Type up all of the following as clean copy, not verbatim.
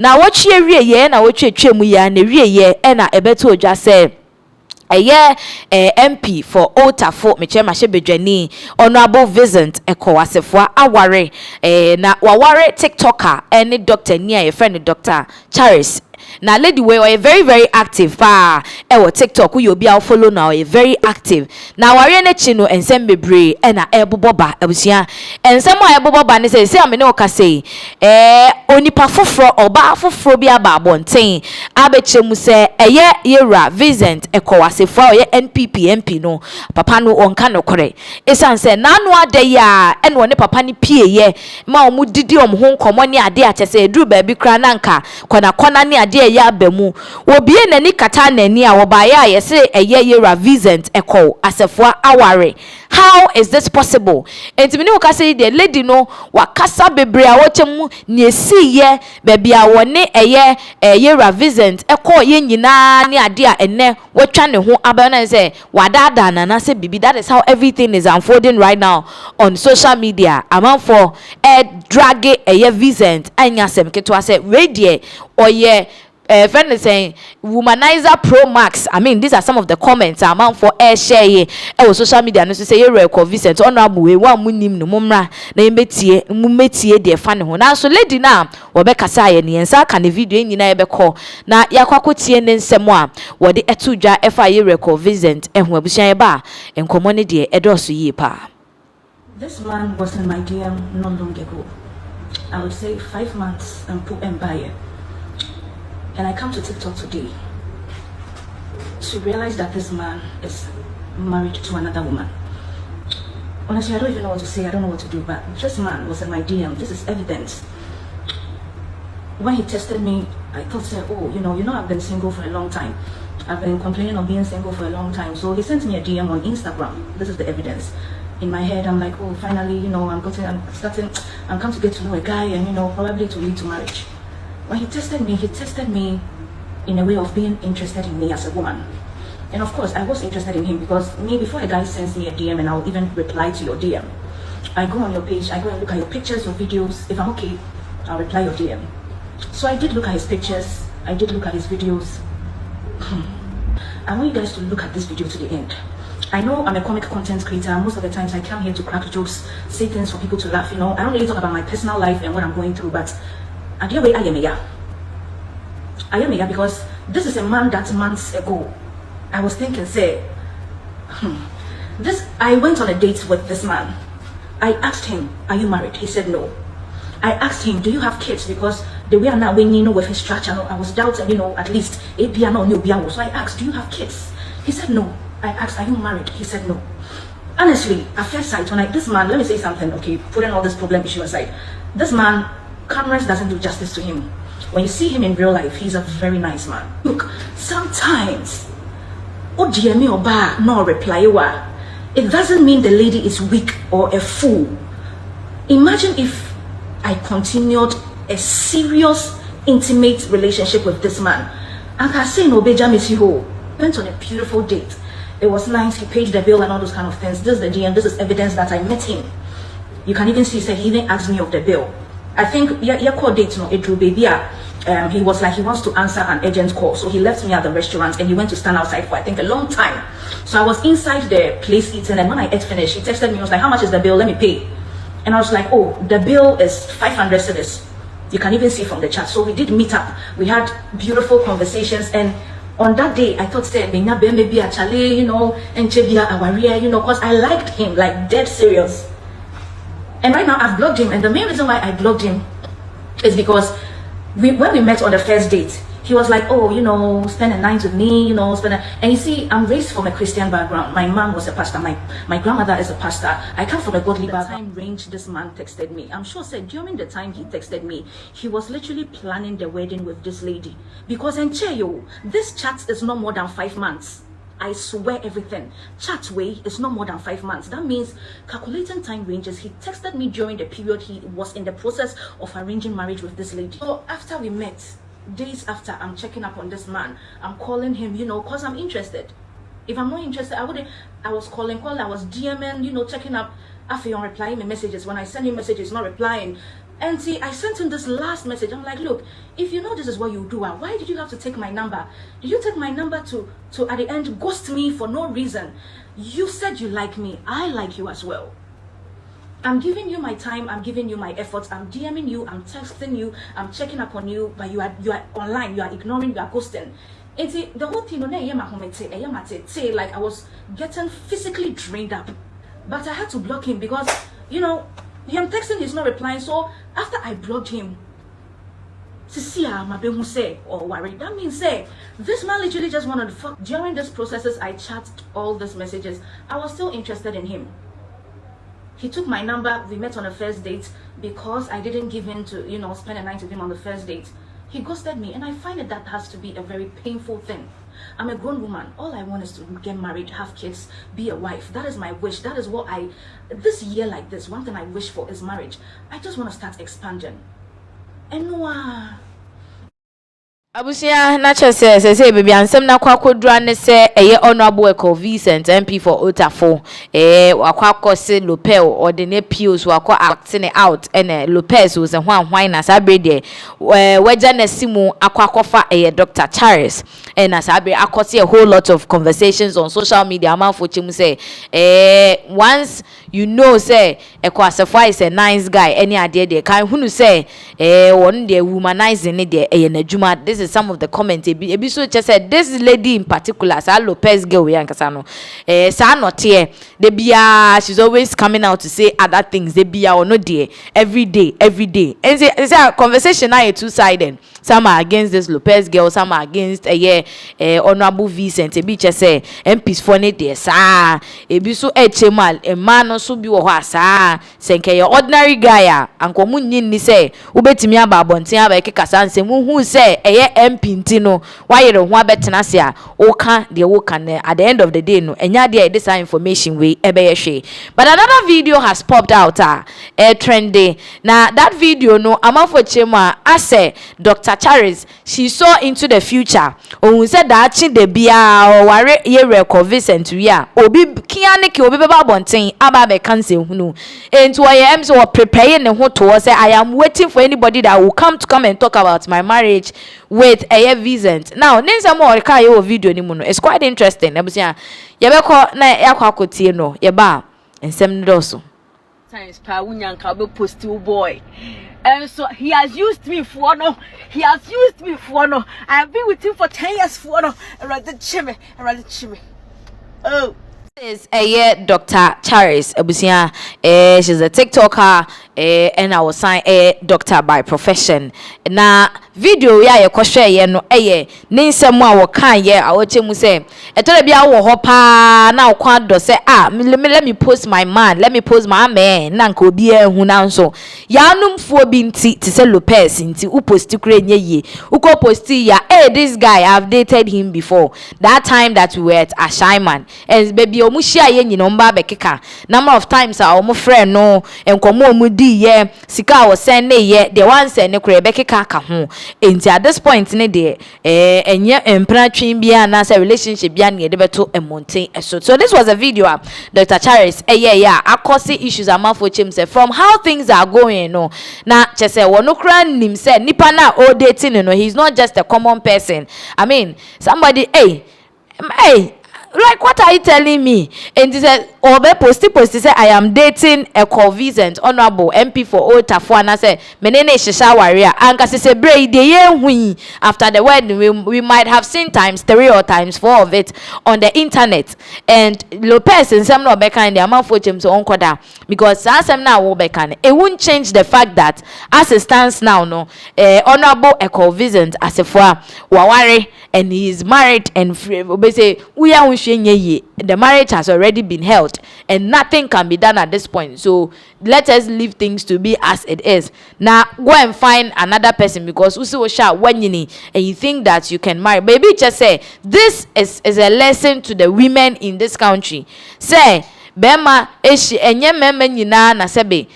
na watchie wie ye na watchie twemu ya na wie ye na ebeto odwa se MP for Tafo mechema shebedwani Honorable Vincent Assafuah aware na waware TikToker any doctor near a friend Dr. Charles. Now lady we very very active pa TikTok you be our follow now very active. Now wari ne chino ensem bebre na eboboba ebusia ensem eboboba ne say am ne oka say onipa foforo oba foforo bi aba abonten abechemu say yera Vincent Assafuah NPP MP no papa no onka no kore esan say nanu ade ya ene ne papa ne pie ye ma omu didi om ho nkomo ne ade a chese eduru ba bi kra nanka kona ne ade ya bemu obie nani kata nani a wobaya yese yera Vincent Assafuah aware. How is this possible? Entimini woka say the lady no wakasa bebre a wochemu ne esi ye baby a wone yera Vincent ye nyina ne ade a enne wotwa ne ho abana say wadada na say bibi. That is how everything is unfolding right now on social media. Amount for drag Vincent anya sem ketwa say we die oye friend is saying womanizer pro max. I mean, these are some of the comments amount for share social media no say Ekow Vincent honorable we one munim no mumra na metie de fan ho na so lady na wo be kasa ye ne ensa ka ne video nyina ebekọ na yakwakotie ne nsem a wo de etudwa efa Ekow Vincent ehu abusian ba enkomo ne de edoso yi pa. This man was in my DM not long ago. I would say 5 months and put and buy it. And I come to TikTok today to realize that this man is married to another woman. Honestly, I don't even know what to say. I don't know what to do. But this man was in my DM. This is evidence. When he tested me, I thought, oh, you know, I've been single for a long time. I've been complaining of being single for a long time. So he sent me a DM on Instagram. This is the evidence. In my head, I'm like, oh, finally, I'm come to get to know a guy, and probably to lead to marriage. When he tested me in a way of being interested in me as a woman. And of course, I was interested in him because before a guy sends me a DM and I'll even reply to your DM, I go on your page, I go and look at your pictures, your videos. If I'm okay, I'll reply your DM. So I did look at his pictures, I did look at his videos. I want you guys to look at this video to the end. I know I'm a comic content creator. Most of the times I come here to crack jokes, say things for people to laugh. I don't really talk about my personal life and what I'm going through, but I am here because this is a man that months ago I was thinking, I went on a date with this man. I asked him, are you married? He said no. I asked him, do you have kids? Because the way I'm now with his structure, I was doubting, at least APA. So I asked, do you have kids? He said no. I asked, are you married? He said no. Honestly, at first sight, this man, let me say something, okay, putting all this problem issue aside, this man, cameras doesn't do justice to him. When you see him in real life, he's a very nice man. Look, sometimes, no reply, it doesn't mean the lady is weak or a fool. Imagine if I continued a serious, intimate relationship with this man. And I say no, went on a beautiful date. It was nice. He paid the bill and all those kind of things. This is the DM. This is evidence that I met him. You can even see, he even asked me of the bill. I think your call date, it drew baby. He was like he wants to answer an urgent call, so he left me at the restaurant and he went to stand outside for I think a long time. So I was inside the place eating, and when I ate finished, he texted me. He was like, "How much is the bill? Let me pay." And I was like, "Oh, the bill is 500 cedis." You can even see from the chat. So we did meet up. We had beautiful conversations, and on that day, I thought, maybe a chale, and because I liked him, like dead serious. And right now, I've blocked him, and the main reason why I blocked him is because when we met on the first date, he was like, oh, spend a night with me, and you see, I'm raised from a Christian background. My mom was a pastor. My grandmother is a pastor. I come from a godly background. Time range this man texted me. I'm sure said during the time he texted me, he was literally planning the wedding with this lady. Because this chat is not more than 5 months. I swear everything. Chat way is not more than 5 months. That means calculating time ranges. He texted me during the period he was in the process of arranging marriage with this lady. So after we met, days after, I'm checking up on this man. I'm calling him, because I'm interested. If I'm not interested, I was calling, I was DMing, checking up. After replying my messages. When I send him messages, not replying. And see, I sent him this last message. I'm like, look, if you know this is what you do, why did you have to take my number? Did you take my number to at the end ghost me for no reason? You said you like me. I like you as well. I'm giving you my time. I'm giving you my efforts. I'm DMing you. I'm texting you. I'm checking up on you. But you are online. You are ignoring. You are ghosting. And see, the whole thing, like I was getting physically drained up. But I had to block him because, you know, him texting, he's not replying. So after I blocked him, or worried. That means say this man literally just wanted to fuck. During this processes, I chatted all these messages. I was still interested in him. He took my number. We met on a first date because I didn't give in to, you know, spend a night with him on the first date. He ghosted me, and I find that has to be a very painful thing. I'm a grown woman. All I want is to get married, have kids, be a wife. That is my wish. That is what this year like this, one thing I wish for is marriage. I just want to start expanding. And Abusia na chese say baby ansem na kwakodra ne se eye honorable Ekow Vincent MP for Tafo wakwa se Lopel or the nepios wakwa acting out and Lopez was a hwan na sabre de weja na simu akwakofa Dr. Charles and as sabre akosi a whole lot of conversations on social media man for chim say once you know say Exp0ses is a nice guy any idea they kan hunu say one dey womanizing it dey na juma. This is some of the comments ebi so just said this lady in particular sa Lopez girl we ankasa no sa not here they bia she's always coming out to say other things they bia or no there every day and say a conversation now two-sided. Some are against this Lopez girl, some are against honorable Vincent ebi just say MPs for ne there sa ebi so echemal e man no so bi wo ho asa senke your ordinary guy anko munyin ni say ubetimi aba abonten aba ekekasa nsem hu say MP ntino why ho abetena se a oka de woka ne at the end of the day no enya de this information we ebe hwe. But another video has popped out trendy. Now that video no amafo chema ase Dr. Charles she saw into the future. Ohun said that chi de bia o ware ye Ekow Vincent wi a obi kiane ke obi beba bonten aba be kanse hunu enti wo ye so prepare ne ho to say I am waiting for anybody that will come and talk about my marriage with Vincent. Now ninsa mo o ka ye video ni mu no it's quite interesting. Ebusia ye be ko na yakwa akotie no ye ba ensem ndoso times pa unyanka be post boy. And so he has used me for no. He has used me for no. I have been with him for 10 years for no. Around the chimney. Oh. Is Dr. Charles Abusia. She's a TikToker and I was signed a doctor by profession. Na video ya kwahwe ye no ninsem a wo kan ye a wo chemu say etore bia wo ho pa na kwa do say let me post my man, let me post my man na nka obi ehu na nso ya numfuo bi nti ti say Lopez nti u post kure nye ye uko posti ya this guy I've dated him before that time that we were at Ashaiman and baby omuhia ye nyino mba bekeka number of times omo friend no enkomo omudi ye sika wo send ye the one send ne kure bekeka ka ho enti at this point ne de enye empratwin bia na say relationship bia ne de beto emonten eso. So this was a video Dr. Charles akosi issues amafo chem say from how things are going no na chese wono kra nim say nipa na o dating no he's not just a common person. I mean somebody like what are you telling me? And he said, post say I am dating Ekow Vincent, honorable MP for Tafo, and I said, menene shisha warrior. And kasi say brave de ye after the wedding we might have seen times 3 or times 4 of it on the internet. And Lopez and some no beka in the amount for him to onkoda because some now will beka. It won't change the fact that as it stands now, no, honorable Ekow Vincent Assafuah waware and he is married and free. We say we are the marriage has already been held and nothing can be done at this point, so let us leave things to be as it is. Now go and find another person because when you and you think that you can marry, baby just say this is a lesson to the women in this country. Say Bema eshi enye meme nyina na sebe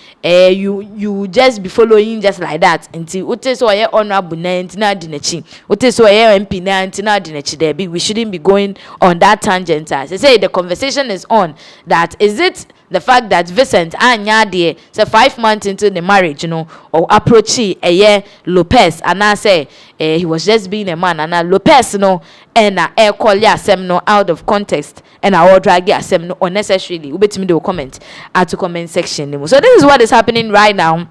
you just be following just like that until ute so ye honorable na ntina dinechi ute so ye MP na ntina dinechi there be we shouldn't be going on that tangent. As I say the conversation is on that is it the fact that Vincent anya de say 5 months into the marriage, you know, or approaching a year Lopez, and I say he was just being a man, and Lopez no, and I call ya sem no out of context, and I will drag ya sem no unnecessarily. We bet me the comment at the comment section. So this is what is happening right now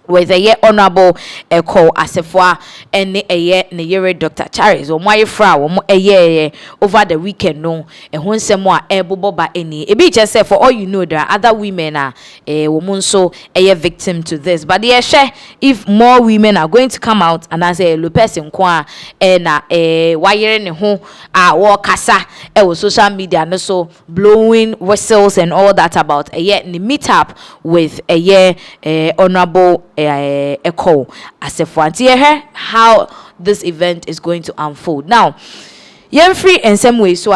with a year honorable Ekow Assafuah and a year ne Dr. Charles or my frau a year over the weekend no and when some more able by any a bit just say for all you know there are other women are a woman so a year victim to this, but yeah share if more women are going to come out and as a Lopez in kwa and a wire in home war casa with social media and also blowing whistles and all that about a year meet up with a year honorable Ekow Assafuah. How this event is going to unfold now. Free in some way so